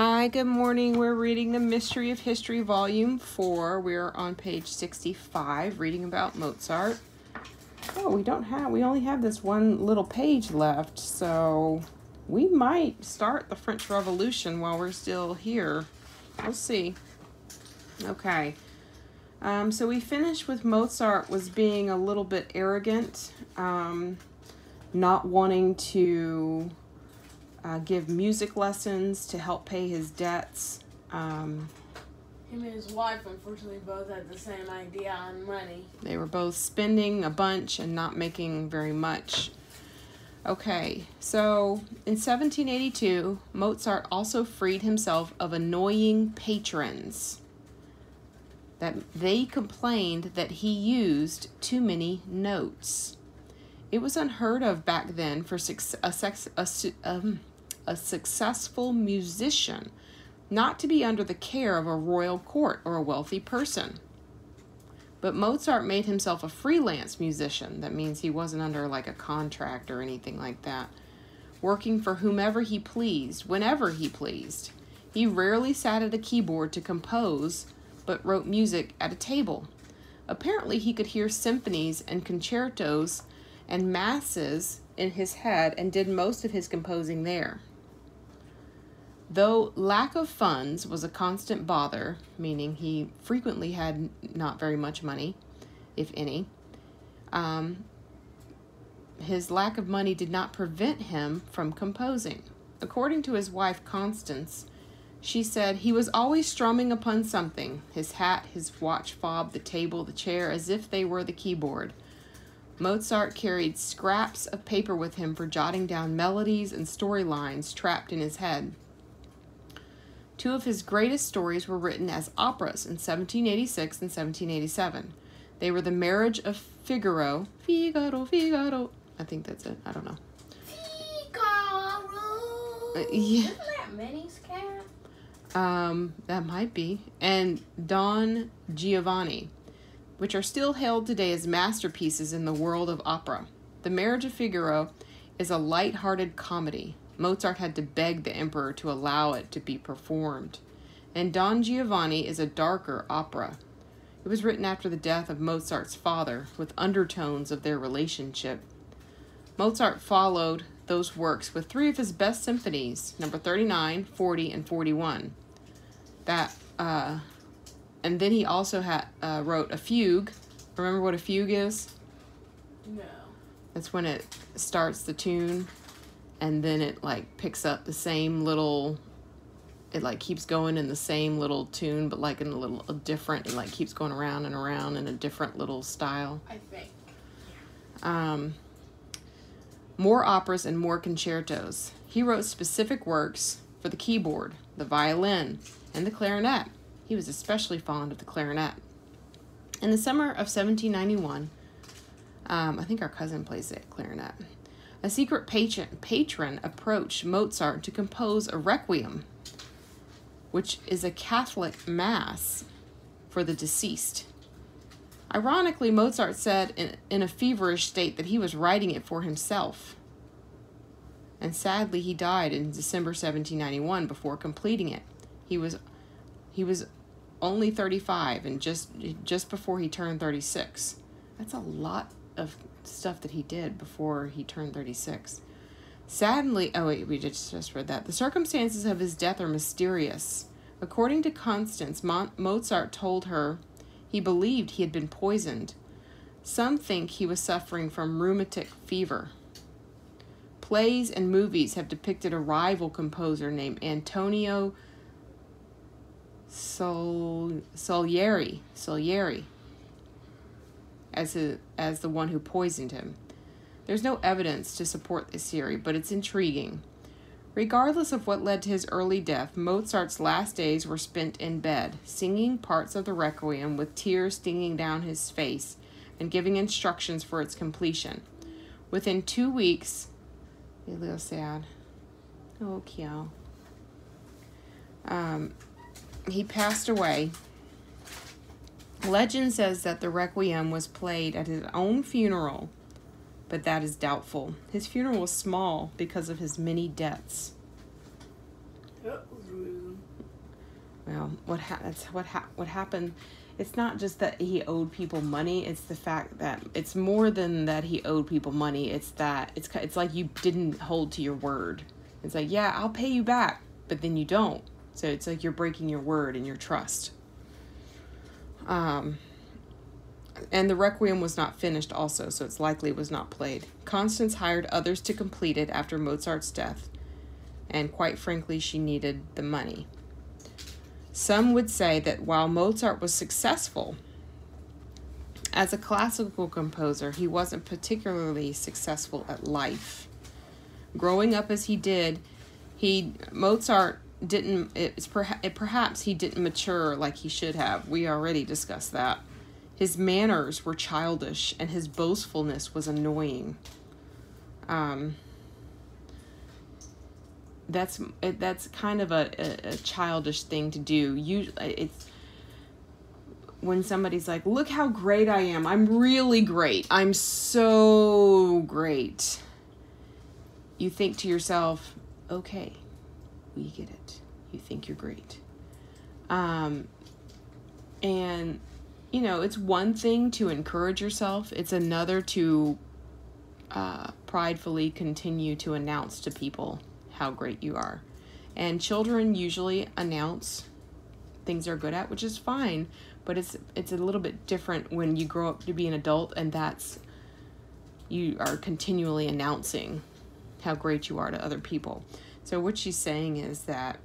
Hi, good morning. We're reading The Mystery of History, Volume 4. We're on page 65, reading about Mozart. Oh, we only have this one little page left, so we might start the French Revolution while we're still here. We'll see. Okay. So we finished with Mozart was being a little bit arrogant, not wanting to give music lessons to help pay his debts. Him and his wife, unfortunately, both had the same idea on money. They were both spending a bunch and not making very much. Okay, so in 1782, Mozart also freed himself of annoying patrons. That they complained that he used too many notes. It was unheard of back then for a successful musician not to be under the care of a royal court or a wealthy person. But Mozart made himself a freelance musician. That means he wasn't under like a contract or anything like that, working for whomever he pleased, whenever he pleased. He rarely sat at a keyboard to compose, but wrote music at a table. Apparently he could hear symphonies and concertos and masses in his head and did most of his composing there. Though lack of funds was a constant bother, meaning he frequently had not very much money, if any, his lack of money did not prevent him from composing. According to his wife, Constance, she said he was always strumming upon something, his hat, his watch fob, the table, the chair, as if they were the keyboard. Mozart carried scraps of paper with him for jotting down melodies and storylines trapped in his head. Two of his greatest stories were written as operas in 1786 and 1787. They were The Marriage of Figaro. Figaro. I think that's it. I don't know. Figaro. Yeah. Isn't that Minnie's cat? That might be. And Don Giovanni, which are still held today as masterpieces in the world of opera. The Marriage of Figaro is a light-hearted comedy. Mozart had to beg the emperor to allow it to be performed. And Don Giovanni is a darker opera. It was written after the death of Mozart's father, with undertones of their relationship. Mozart followed those works with three of his best symphonies, number 39, 40, and 41. And then he also wrote a fugue. Remember what a fugue is? No. That's when it starts the tune, and then it like picks up the same little, it like keeps going in the same little tune, but like in a different, it like keeps going around and around in a different little style. I think. More operas and more concertos. He wrote specific works for the keyboard, the violin, and the clarinet. He was especially fond of the clarinet. In the summer of 1791, I think our cousin plays the clarinet, a secret patron approached Mozart to compose a requiem, which is a Catholic mass for the deceased. Ironically, Mozart said in a feverish state that he was writing it for himself. And sadly, he died in December 1791 before completing it. He was only 35 and just before he turned 36. That's a lot of stuff that he did before he turned 36. Sadly, we just read that. The circumstances of his death are mysterious. According to Constance, Mozart told her he believed he had been poisoned. Some think he was suffering from rheumatic fever. Plays and movies have depicted a rival composer named Antonio Salieri as the one who poisoned him. There's no evidence to support this theory, but it's intriguing. Regardless of what led to his early death, Mozart's last days were spent in bed, singing parts of the Requiem with tears stinging down his face and giving instructions for its completion. Within 2 weeks, a little sad. Oh, Kyo. He passed away. Legend says that the Requiem was played at his own funeral, but that is doubtful. His funeral was small because of his many debts. That was rude. Well, what happened? It's not just that he owed people money. It's the fact that it's more than that he owed people money. It's that it's like you didn't hold to your word. It's like, yeah, I'll pay you back, but then you don't. So it's like you're breaking your word and your trust. And the Requiem was not finished also, so it's likely it was not played. Constance hired others to complete it after Mozart's death, and quite frankly, she needed the money. Some would say that while Mozart was successful as a classical composer, he wasn't particularly successful at life. Growing up as he did, Mozart didn't. Perhaps he didn't mature like he should have. We already discussed that. His manners were childish, and his boastfulness was annoying. That's kind of a childish thing to do. It's when somebody's like, "Look how great I am! I'm really great! I'm so great." You think to yourself, "Okay, we get it. You think you're great," and it's one thing to encourage yourself. It's another to pridefully continue to announce to people how great you are. And children usually announce things they're good at, which is fine, but it's a little bit different when you grow up to be an adult and you are continually announcing how great you are to other people. So what she's saying is that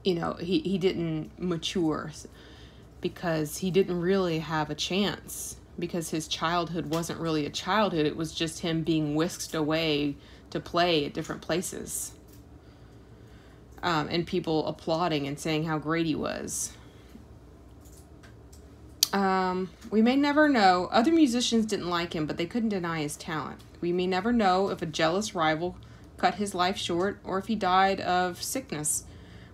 he didn't mature because he didn't really have a chance, because his childhood wasn't really a childhood. It was just him being whisked away to play at different places. And people applauding and saying how great he was. We may never know. Other musicians didn't like him, but they couldn't deny his talent. We may never know if a jealous rival cut his life short or if he died of sickness.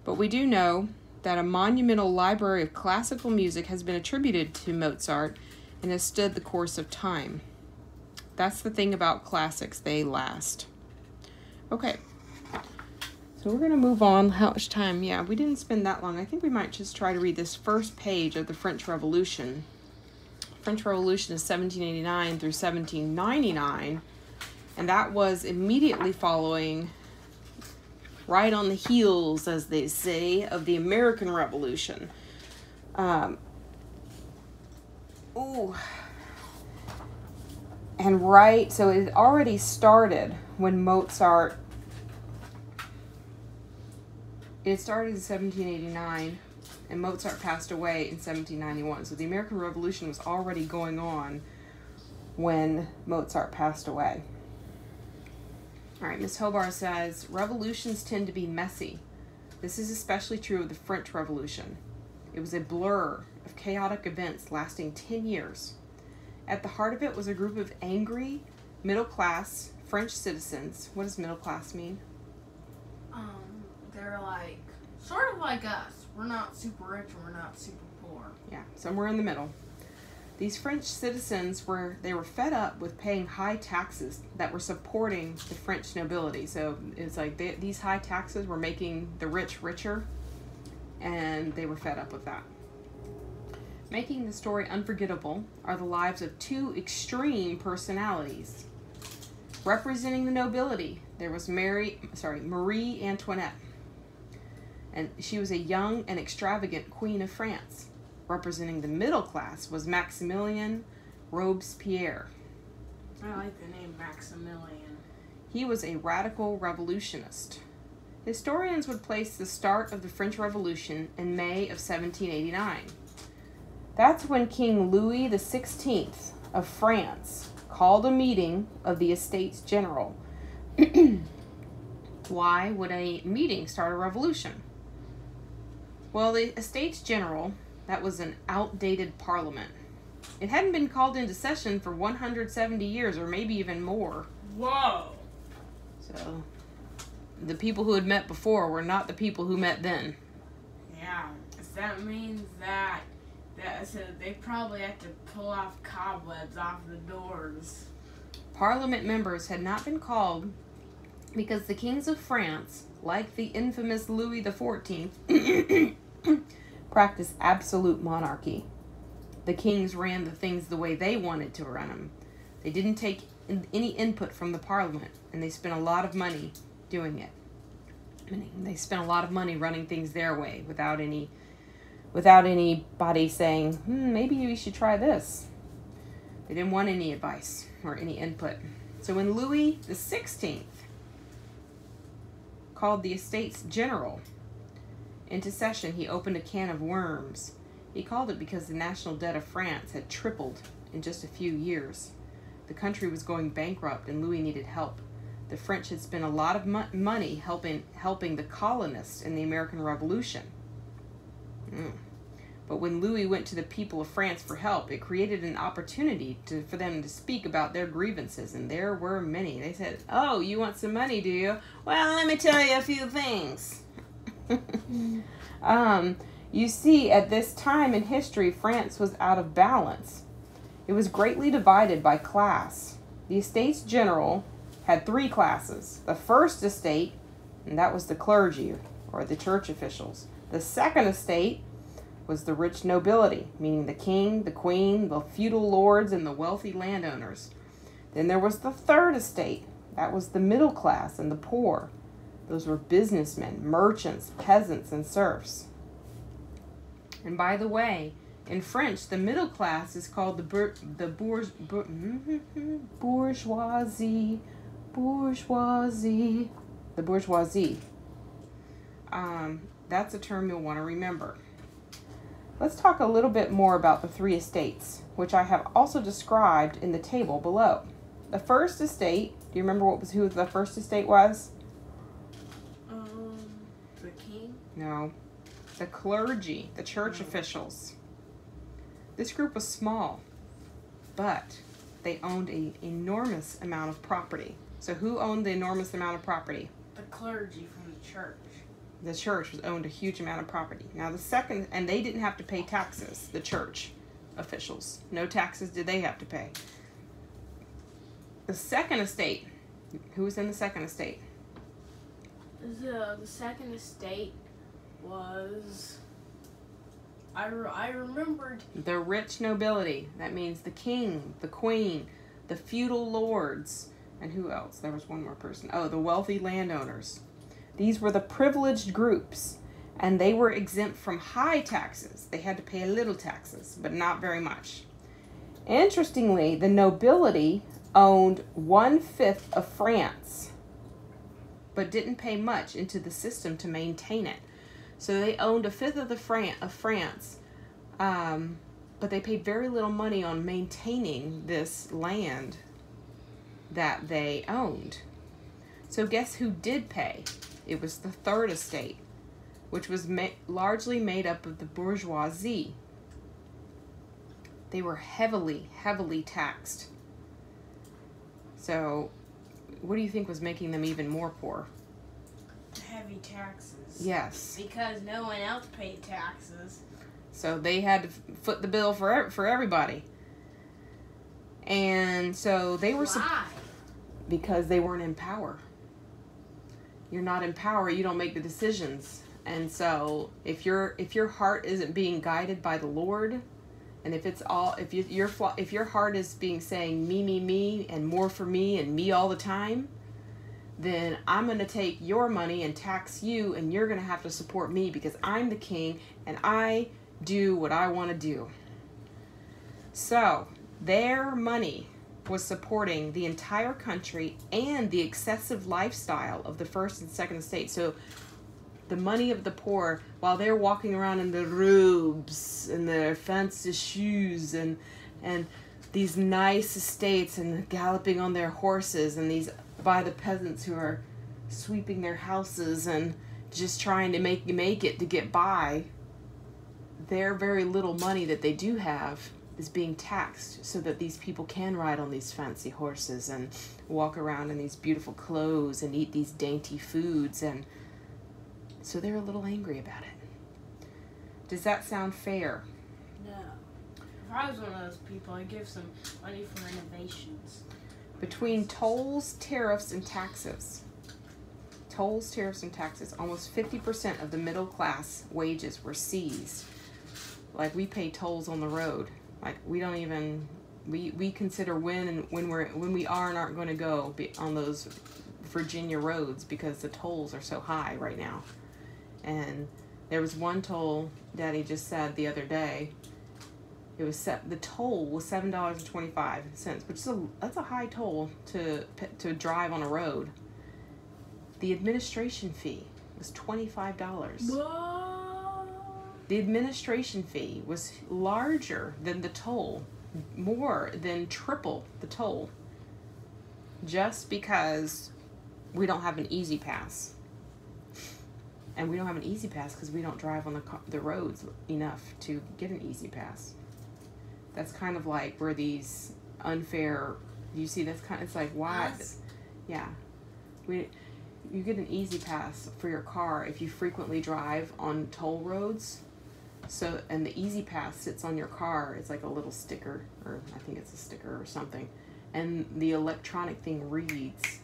But we do know that a monumental library of classical music has been attributed to Mozart and has stood the course of time. That's the thing about classics, they last. Okay, so we're going to move on. How much time? Yeah, we didn't spend that long. I think we might just try to read this first page of the French Revolution. French Revolution is 1789 through 1799, and that was immediately following, right on the heels, as they say, of the American Revolution. And so it had already started when Mozart, it started in 1789, and Mozart passed away in 1791. So the American Revolution was already going on when Mozart passed away. All right, Ms. Hobart says, revolutions tend to be messy. This is especially true of the French Revolution. It was a blur of chaotic events lasting 10 years. At the heart of it was a group of angry, middle-class French citizens. What does middle class mean? They're like, sort of like us. We're not super rich and we're not super poor. Yeah, somewhere in the middle. These French citizens were fed up with paying high taxes that were supporting the French nobility. So it's like these high taxes were making the rich richer, and they were fed up with that. Making the story unforgettable are the lives of two extreme personalities. Representing the nobility, there was Marie Antoinette, and she was a young and extravagant queen of France. Representing the middle class was Maximilien Robespierre. I like the name Maximilian. He was a radical revolutionist. Historians would place the start of the French Revolution in May of 1789. That's when King Louis XVI of France called a meeting of the Estates General. Why would a meeting start a revolution? Well, the Estates General, that was an outdated parliament. It hadn't been called into session for 170 years, or maybe even more. Whoa! So, the people who had met before were not the people who met then. Yeah, so that means that so they probably have to pull off cobwebs off the doors. Parliament members had not been called because the kings of France, like the infamous Louis XIV, practiced absolute monarchy. The kings ran the things the way they wanted to run them. They didn't take any input from the parliament, and they spent a lot of money doing it. They spent a lot of money running things their way without anybody saying, maybe we should try this. They didn't want any advice or any input. So when Louis XVI called the Estates General into session, he opened a can of worms. He called it because the national debt of France had tripled in just a few years. The country was going bankrupt and Louis needed help. The French had spent a lot of money helping the colonists in the American Revolution. But when Louis went to the people of France for help, it created an opportunity for them to speak about their grievances, and there were many. They said, "Oh, you want some money, do you? Well, let me tell you a few things." You see, at this time in history, France was out of balance. It was greatly divided by class. The Estates General had 3 classes. The first estate, and that was the clergy, or the church officials. The second estate was the rich nobility, meaning the king, the queen, the feudal lords, and the wealthy landowners. Then there was the third estate. That was the middle class and the poor. Those were businessmen, merchants, peasants, and serfs. And by the way, in French, the middle class is called the bourgeoisie. The bourgeoisie. That's a term you'll want to remember. Let's talk a little bit more about the 3 estates, which I have also described in the table below. The first estate, do you remember who the first estate was? The king? No. The clergy, the church officials. This group was small, but they owned an enormous amount of property. So who owned the enormous amount of property? The clergy from the church. The church owned a huge amount of property. Now the second, and they didn't have to pay taxes, the church officials. No taxes did they have to pay. The second estate, who was in the second estate? The second estate was, I remembered. The rich nobility. That means the king, the queen, the feudal lords, and who else? There was one more person. Oh, the wealthy landowners. These were the privileged groups, and they were exempt from high taxes. They had to pay a little taxes, but not very much. Interestingly, the nobility owned 1/5 of France, but didn't pay much into the system to maintain it. So they owned 1/5 of France, but they paid very little money on maintaining this land that they owned. So guess who did pay? It was the third estate, which was largely made up of the bourgeoisie. They were heavily, heavily taxed. So what do you think was making them even more poor? Heavy taxes. Yes. Because no one else paid taxes. So they had to foot the bill for everybody. And so they were... Why? Because they weren't in power. You're not in power, you don't make the decisions. And so if your heart isn't being guided by the Lord, and if your heart is being saying me, and more for me, and me all the time, then I'm going to take your money and tax you, and you're going to have to support me because I'm the king and I do what I want to do. So their money was supporting the entire country and the excessive lifestyle of the first and second estate. So the money of the poor, while they're walking around in the robes and their fancy shoes and these nice estates and galloping on their horses, and these by the peasants who are sweeping their houses and just trying to make it to get by, their very little money that they do have is being taxed so that these people can ride on these fancy horses and walk around in these beautiful clothes and eat these dainty foods, and so they're a little angry about it. Does that sound fair? No. If I was one of those people, I'd give some money for renovations. Between tolls, tariffs, and taxes, tolls, tariffs, and taxes, almost 50% of the middle class wages were seized. Like, we pay tolls on the road. Like, we don't even, we consider when we are and aren't going to go on those Virginia roads because the tolls are so high right now. And there was one toll Daddy just said the other day. It was the toll was $7.25, which is that's a high toll to drive on a road. The administration fee was $25. Whoa. The administration fee was larger than the toll, more than triple the toll, just because we don't have an Easy Pass. And we don't have an Easy Pass because we don't drive on the roads enough to get an Easy Pass. That's kind of like where these unfair, you see, that's kind of, it's like, why? Yeah. You get an Easy Pass for your car if you frequently drive on toll roads. So, and the Easy Pass sits on your car. It's like a little sticker, or I think it's a sticker or something. And the electronic thing reads.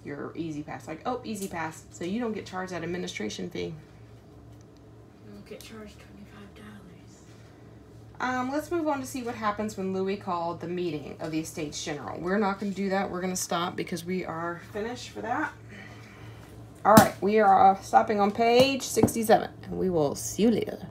Your Easy Pass. Like, oh, Easy Pass. So you don't get charged that administration fee. You don't get charged $25. Let's move on to see what happens when Louis called the meeting of the Estates General. We're not going to do that. We're going to stop because we are finished for that. All right, we are stopping on page 67, and we will see you later.